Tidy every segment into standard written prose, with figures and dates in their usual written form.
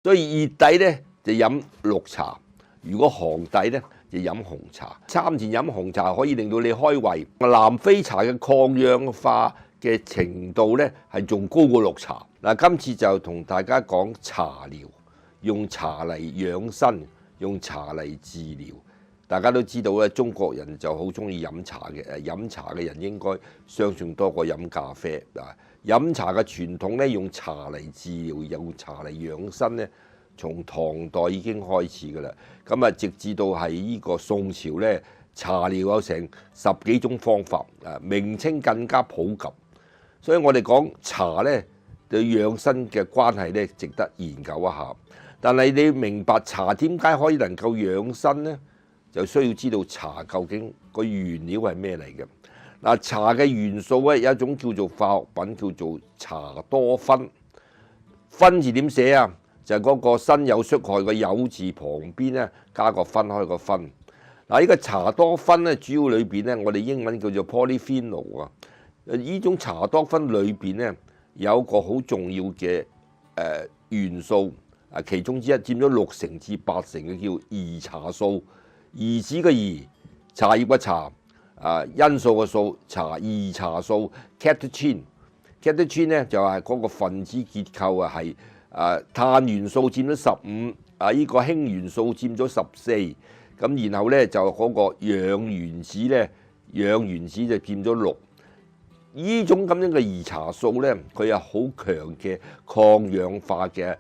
所以熱底咧就飲綠茶，如果寒底咧就飲紅茶。餐前飲紅茶可以令到你開胃。南非茶嘅抗氧化嘅程度咧係仲高過綠茶。嗱，今次就同大家講茶療，用茶嚟養生，用茶嚟治療。大家都知道咧，中國人就好中意飲茶嘅。飲茶嘅人應該相信多過飲咖啡啊。飲茶嘅傳統咧，用茶嚟治療，用茶嚟養生咧，從唐代已經開始㗎啦。咁啊，直至到係呢個宋朝咧，茶療有成10幾種方法，名稱更加普及。所以我哋講茶咧對養生嘅關係咧，值得研究一下。但係你明白茶點解可以能夠養生咧，就需要知道茶究竟個原料係咩嚟嘅。嗱，茶嘅元素咧有一種叫做化學品，叫做茶多酚。酚字點寫啊？就係嗰個辛有戌害嘅有字旁邊咧加個分開個分。嗱，呢個茶多酚咧主要裏邊咧，我哋英文叫做 polyphenol 啊。呢種茶多酚裏邊咧有個好重要嘅元素，其中之一佔咗60%至80%嘅叫兒茶素。兒子嘅兒，茶葉嘅茶。因素嘅素，兒茶素 catechin 咧就係嗰個分子結構啊，係碳元素佔咗15，呢個氫元素佔咗14，咁然後咧就嗰個氧原子咧，氧原子就佔咗6。呢種咁樣嘅兒茶素咧，佢有好強嘅抗氧化嘅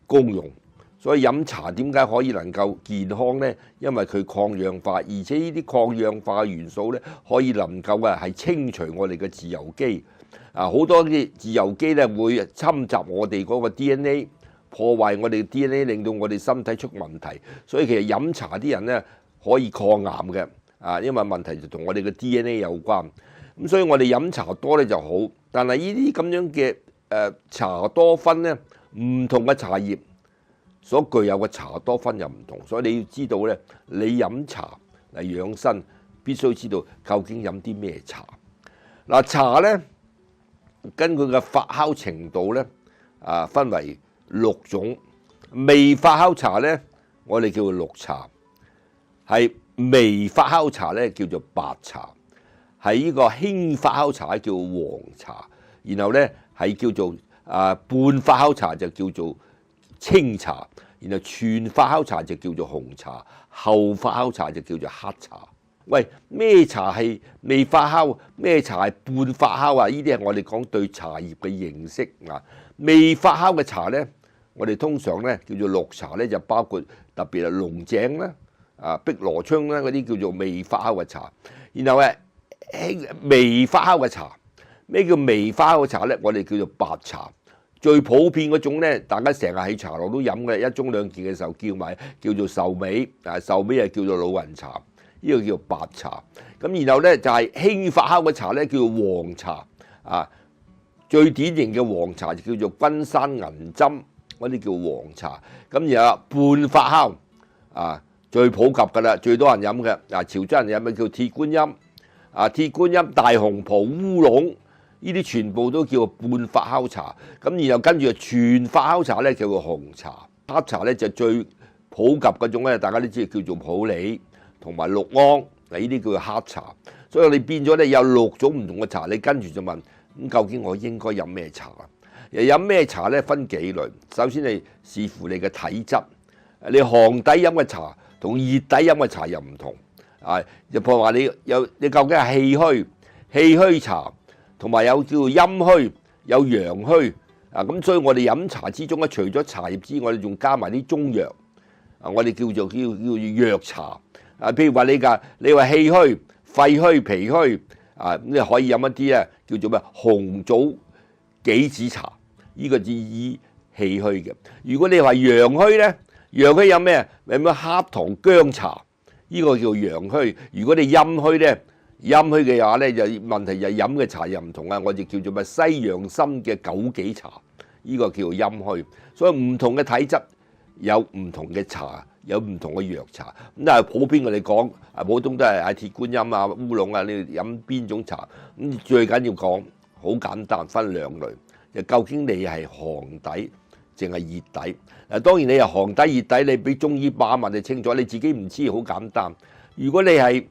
功用。所以飲茶點解可以能夠健康呢？因為佢抗氧化，而且呢啲抗氧化嘅元素咧，可以能夠係清除我哋嘅自由基。好多啲自由基咧會侵襲我哋嗰個 DNA， 破壞我哋嘅 DNA， 令到我哋身體出問題。所以其實飲茶啲人咧可以抗癌嘅，因為問題就同我哋嘅 DNA 有關。咁所以我哋飲茶多咧就好，但係呢啲咁樣嘅茶多酚咧，唔同嘅茶葉所具有嘅茶多酚又唔同，所以你要知道咧，你飲茶嚟養生，必須知道究竟飲啲咩茶。嗱，茶咧根據嘅發酵程度咧，分為6種。未發酵茶咧，我哋叫做綠茶；係微發酵茶咧，叫做白茶；係呢個輕發酵茶叫黃茶；然後咧係叫做半發酵茶就叫做清茶，然後全發酵茶就叫做紅茶，後發酵茶就叫做黑茶。喂，咩茶係未發酵？咩茶係半發酵啊？呢啲係我哋講對茶葉嘅認識啊。未發酵嘅茶咧，我哋通常咧叫做綠茶咧，就包括特別係龍井啦、碧螺春啦嗰啲叫做未發酵嘅茶。然後微發酵嘅茶，咩叫微發酵嘅茶咧？我哋叫做白茶。最普遍嗰種咧，大家成日喺茶樓都飲嘅，一盅兩件嘅時候叫做壽眉，壽眉係叫做老人茶，呢個叫白茶。咁然後咧就係輕發酵嘅茶咧，叫做黃茶。最典型嘅黃茶就叫做君山銀針，嗰啲叫黃茶。咁然後半發酵，最普及㗎啦，最多人飲嘅，潮州人飲嘅叫鐵觀音，鐵觀音、大紅袍、烏龍。呢啲全部都叫做半發酵茶，咁然後跟住全發酵茶咧叫做紅茶，黑茶咧就最普及嗰種咧，大家都知叫做普洱同埋六安，呢啲叫做黑茶。所以你變咗咧有6種唔同嘅茶，你跟住就問咁究竟我應該飲咩茶啊？飲咩茶咧分幾類，首先你視乎你嘅體質，你寒底飲嘅茶同熱底飲嘅茶又唔同，就譬如話你究竟係氣虛茶。同埋有叫做陰虛，有陽虛，咁所以我哋飲茶之中咧，除咗茶葉之外，我哋仲加埋啲中藥，我哋叫做藥茶，譬如話你話氣虛、肺虛、脾虛，咁你可以飲一啲咧叫做咩紅棗杞子茶，呢個治醫氣虛嘅。如果你話陽虛咧，陽虛飲咩？有咩黑糖薑茶，呢個叫陽虛。如果你陰虛咧，陰虛嘅話咧，就問題就飲嘅茶又唔同啊！我哋叫做咩西洋參嘅枸杞茶，呢個叫做陰虛。所以唔同嘅體質有唔同嘅茶，有唔同嘅藥茶。咁但係普遍我哋講，普通都係鐵觀音啊、烏龍啊，你飲邊種茶？咁最緊要講好簡單，分2類。就究竟你係寒底淨係熱底。嗱，當然你係寒底熱底，你俾中醫把脈就清楚，你自己唔知好簡單。如果你係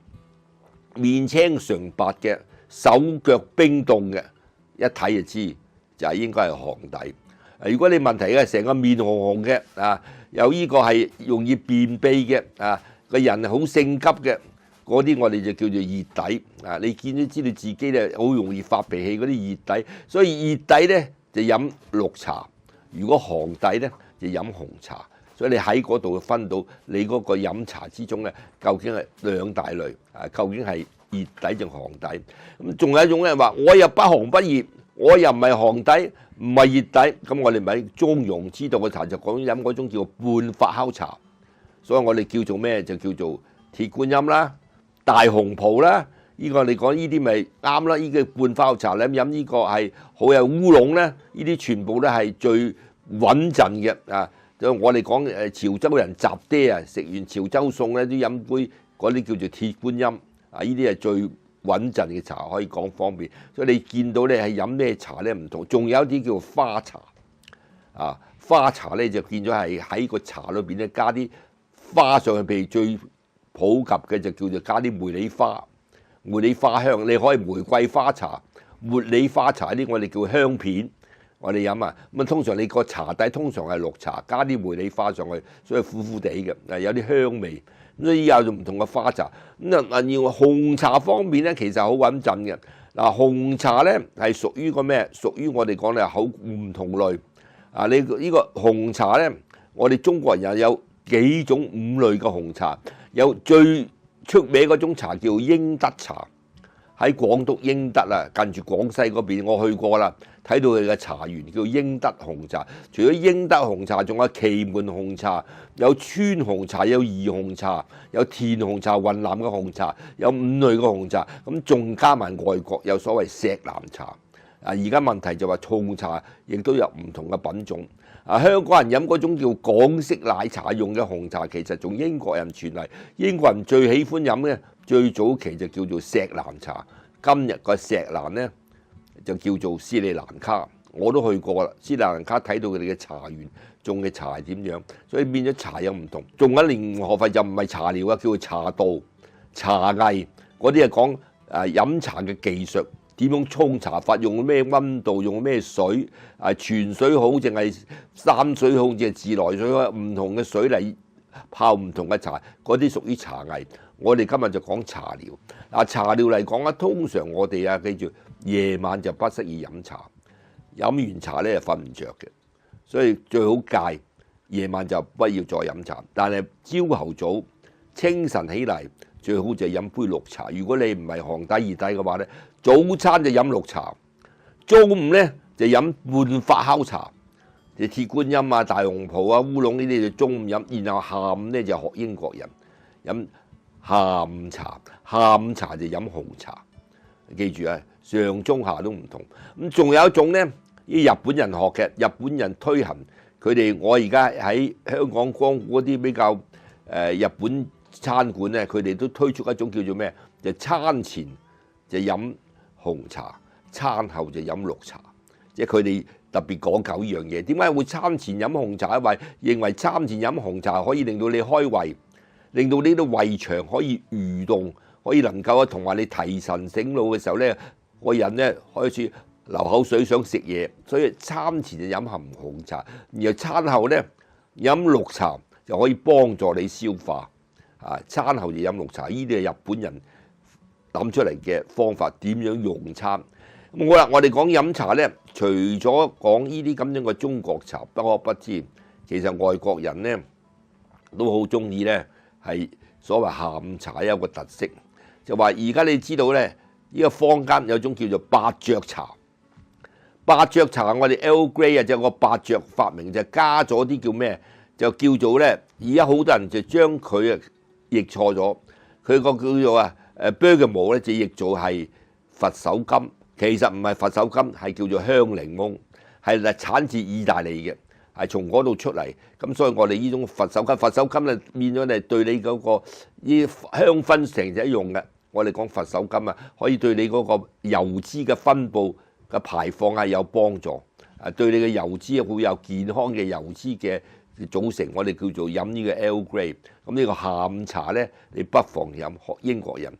面青唇白嘅，手腳冰凍嘅，一睇就知就係應該係寒底。如果你問題係成個面紅紅嘅啊，有呢個係容易便秘嘅啊，個人好性急嘅，嗰啲我哋就叫做熱底啊。你見都知道自己咧好容易發脾氣嗰啲熱底，所以熱底咧就飲綠茶，如果寒底咧就飲紅茶。所以你喺嗰度分到你嗰個飲茶之中咧，究竟係兩大類啊？究竟係熱底定寒底？咁仲有一種咧話，我又不寒不熱，我又唔係寒底，唔係熱底。咁我哋咪中庸之道嘅茶就講飲嗰種叫半發酵茶。所以我哋叫做咩？就叫做鐵觀音啦、大紅袍啦。呢個你講呢啲咪啱啦？呢個半發酵茶咧飲呢個係好有烏龍咧，呢啲全部都係最穩陣嘅啊！我哋講潮州人雜爹啊，食完潮州餸咧都飲杯嗰啲叫做鐵觀音啊，呢啲係最穩陣嘅茶，可以講方便。所以你見到咧係飲咩茶咧唔同，仲有一啲叫花茶啊，花茶咧就變咗係喺個茶裏邊咧加啲花上去，譬如最普及嘅就叫做加啲茉莉花，茉莉花香。你可以玫瑰花茶、茉莉花茶呢啲我哋叫香片。我哋飲啊，咁啊通常你個茶底通常係綠茶，加啲茉莉花上去，所以苦苦地嘅，有啲香味。咁所以有唔同嘅花茶。咁啊要紅茶方面咧，其實好穩陣嘅。嗱，紅茶咧係屬於個咩？屬於我哋講咧好唔同類。啊，你呢個紅茶咧，我哋中國人又有幾種五類嘅紅茶，有最出名嗰種茶叫英德茶。喺廣東英德啊，近住廣西嗰邊，我去過啦，睇到佢嘅茶園叫英德紅茶。除咗英德紅茶，仲有祁門紅茶，有川紅茶，有宜紅茶，有田紅茶，雲南嘅紅茶，有五類嘅紅茶。咁仲加埋外國有所謂錫蘭茶。啊，而家問題就話紅茶亦都有唔同嘅品種。啊，香港人飲嗰種叫港式奶茶用嘅紅茶，其實從英國人傳嚟。英國人最喜歡飲嘅最早期就叫做錫蘭茶。今日個錫蘭咧就叫做斯里蘭卡，我都去過啦。斯里蘭卡睇到佢哋嘅茶園種嘅茶係點樣，所以變咗茶有唔同。仲有一年學費就唔係茶療啊，叫做茶道、茶藝嗰啲係講飲茶嘅技術。點樣沖茶法？用咩溫度？用咩水？泉水好定係三水好定係自來水好？唔同嘅水嚟泡唔同嘅茶，嗰啲屬於茶藝。我哋今日就講茶療。嗱，茶療嚟講啊，通常我哋記住夜晚就不適宜飲茶，飲完茶咧就瞓唔着嘅，所以最好戒夜晚就不要再飲茶。但係朝頭早清晨起嚟最好就飲杯綠茶。如果你唔係寒底熱底嘅話咧，早餐就飲綠茶，中午咧就飲半發酵茶，就鐵觀音啊、大紅袍啊、烏龍呢啲就中午飲，然後下午咧就學英國人飲下午茶，下午茶就飲紅茶。記住啊，上中下都唔同。咁仲有一種咧，啲日本人學嘅，日本人推行佢哋。我而家喺香港光顧嗰啲比較日本餐館咧，佢哋都推出一種叫做咩？就餐前就飲紅茶，餐後就飲綠茶，即係佢哋特別講究呢樣嘢。點解會餐前飲紅茶？因為認為餐前飲紅茶可以令到你開胃，令到呢啲胃腸可以蠕動，可以能夠同埋你提神醒腦嘅時候咧，個人咧開始流口水想食嘢。所以餐前就飲紅茶，然後餐後咧飲綠茶就可以幫助你消化。餐後就飲綠茶，呢啲係日本人諗出嚟嘅方法，點樣用餐？咁好啦，我哋講飲茶咧，除咗講呢啲咁樣嘅中國茶，不可不知，其實外國人咧都好中意咧，係所謂下午茶有個特色，就話而家你知道咧，呢個坊間有種叫做伯爵茶。伯爵茶我哋 Earl Grey 啊，就個伯爵發明就加咗啲叫咩？就叫做咧，而家好多人就將佢譯錯咗，佢個叫做Bergamot 咧就譯做係佛手柑，其實唔係佛手柑，係叫做香檸檬，係產自意大利嘅，係從嗰度出嚟。咁所以我哋呢種佛手柑咧變咗係對你嗰個啲香薰成日用嘅。我哋講佛手柑啊，可以對你嗰個油脂嘅分布嘅排放有幫助。對你嘅油脂會有健康嘅油脂嘅組成，我哋叫做飲呢個 Earl Grey。咁呢個下午茶咧，你不妨飲，學英國人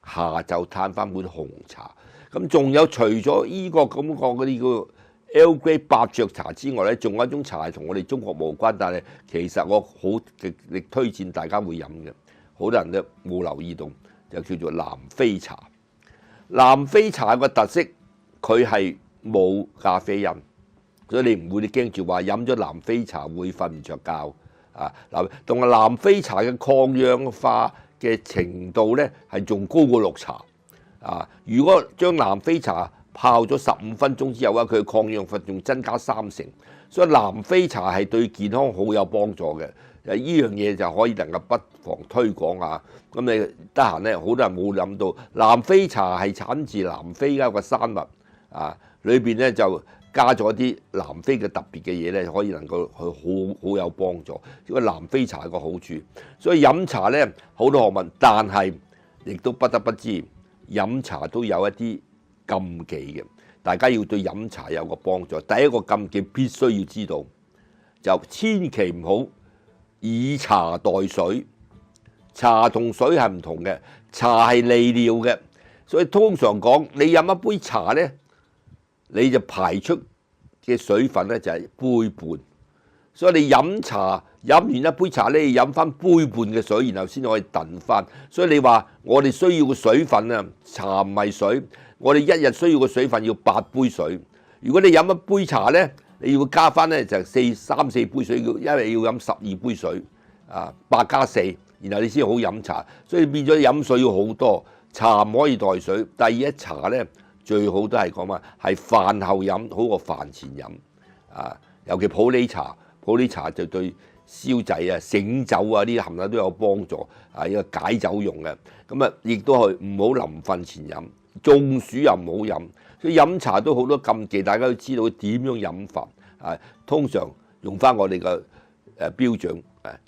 下晝嘆翻碗紅茶。咁仲有除咗呢個咁講嗰啲叫 Earl Grey 伯爵茶之外咧，仲有一種茶係同我哋中國無關，但係其實我好極力推薦大家會飲嘅，好多人都冇留意到，就叫做南非茶。南非茶個特色，佢係冇咖啡因，所以你唔會你驚住話飲咗南非茶會瞓唔着覺啊！嗱，同埋南非茶嘅抗氧化嘅程度咧係仲高過綠茶啊！如果將南非茶泡咗15分鐘之後啊，佢嘅抗氧化仲增加3成，所以南非茶係對健康好有幫助嘅。呢樣嘢就可以能夠不妨推廣下。咁你得閒咧，好多人冇諗到南非茶係產自南非一個山脈啊，裏邊咧就加咗啲南非嘅特別嘅嘢咧，可以能夠去好有幫助。因為南非茶個好處，所以飲茶咧好多學問，但係亦都不得不知飲茶都有一啲禁忌嘅，大家要對飲茶有個幫助。第一個禁忌必須要知道，就千祈唔好以茶代水。茶同水係唔同嘅，茶係利尿嘅，所以通常講你飲一杯茶咧，你就排出嘅水分咧就係杯半。所以你飲茶飲完一杯茶咧，要飲翻杯半嘅水，然後先可以燉翻。所以你話我哋需要嘅水分啊，茶唔係水。我哋一日需要嘅水分要8杯水，如果你飲一杯茶咧，你要加翻咧就3、4杯水，因為要飲12杯水啊，8加4，然後你先好飲茶。所以變咗飲水要好多，茶唔可以代水。第二，茶咧最好都係講話係飯後飲好過飯前飲啊，尤其普洱茶，普洱茶就對燒滯啊、醒酒啊呢啲冚唪唥都有幫助啊，呢個解酒用嘅。咁啊，亦都係唔好臨瞓前飲。中暑又唔好飲，所以飲茶都好多禁忌，大家都知道點樣飲法啊。通常用翻我哋嘅標準，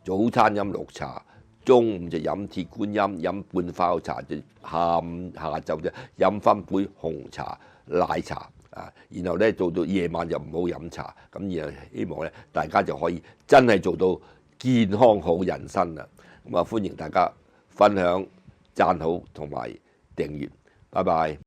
早餐飲綠茶，中午就飲鐵觀音，飲半花口茶，就下晝就飲翻杯紅茶、奶茶啊。然後咧做到夜晚就唔好飲茶，咁然後希望咧大家就可以真係做到健康好人生啦。咁啊，歡迎大家分享、讚好同埋訂閱。拜拜。